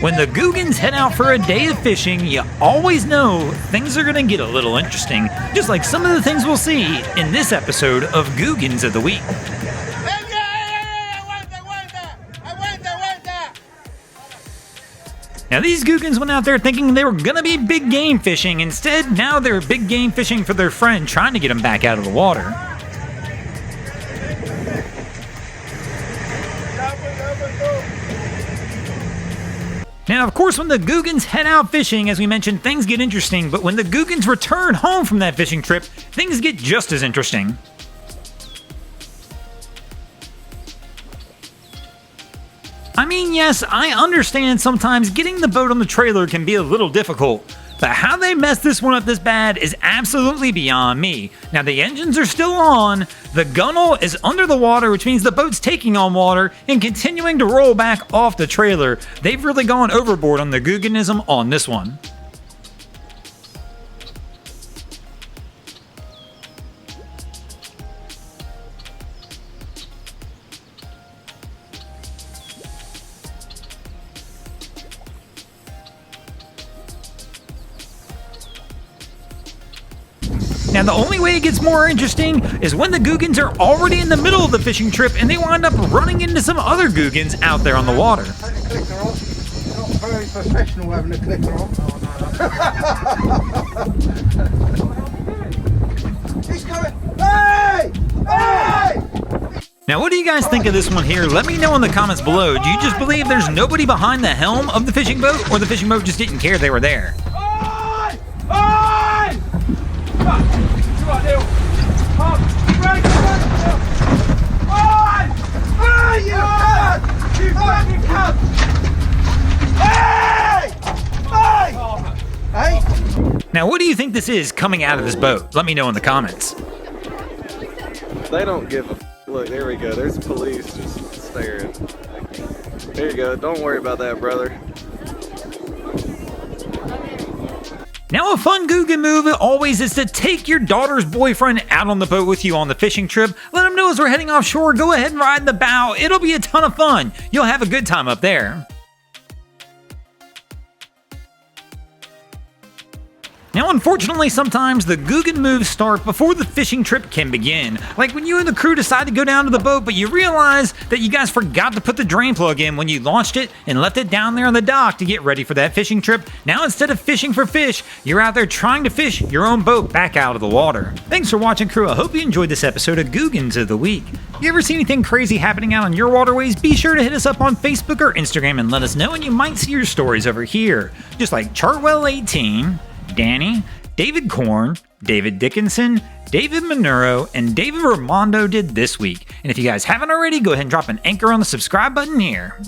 When the Googans head out for a day of fishing, you always know things are going to get a little interesting, just like some of the things we'll see in this episode of Googans of the Week. Now these Googans went out there thinking they were gonna be big game fishing. Instead, now they're big game fishing for their friend, trying to get him back out of the water. Now, of course, when the Googans head out fishing, as we mentioned, things get interesting, but when the Googans return home from that fishing trip, things get just as interesting. I mean, yes, I understand sometimes getting the boat on the trailer can be a little difficult, but how they messed this one up this bad is absolutely beyond me. Now, the engines are still on, the gunnel is under the water, which means the boat's taking on water and continuing to roll back off the trailer. They've really gone overboard on the Googanism on this one. Now, the only way it gets more interesting is when the Googans are already in the middle of the fishing trip and they wind up running into some other Googans out there on the water. Take the clicker off. It's not very professional having a clicker off. He's coming. Hey! Hey! Now, what do you guys think of this one here? Let me know in the comments below. Do you just believe there's nobody behind the helm of the fishing boat, or the fishing boat just didn't care they were there? Now, what do you think this is coming out of this boat? Let me know in the comments. They don't give a look. There we go. There's the police just staring. There you go. Don't worry about that, brother. Now, a fun Googan move always is to take your daughter's boyfriend out on the boat with you on the fishing trip. Let him know as we're heading offshore, go ahead and ride in the bow. It'll be a ton of fun. You'll have a good time up there. Now, unfortunately, sometimes the Googan moves start before the fishing trip can begin. Like when you and the crew decide to go down to the boat, but you realize that you guys forgot to put the drain plug in when you launched it and left it down there on the dock to get ready for that fishing trip. Now, instead of fishing for fish, you're out there trying to fish your own boat back out of the water. Thanks for watching, crew. I hope you enjoyed this episode of Googans of the Week. You ever see anything crazy happening out on your waterways? Be sure to hit us up on Facebook or Instagram and let us know, and you might see your stories over here. Just like Chartwell18, Danny, David Korn, David Dickinson, David Monuro, and David Ramondo did this week. And if you guys haven't already, go ahead and drop an anchor on the subscribe button here.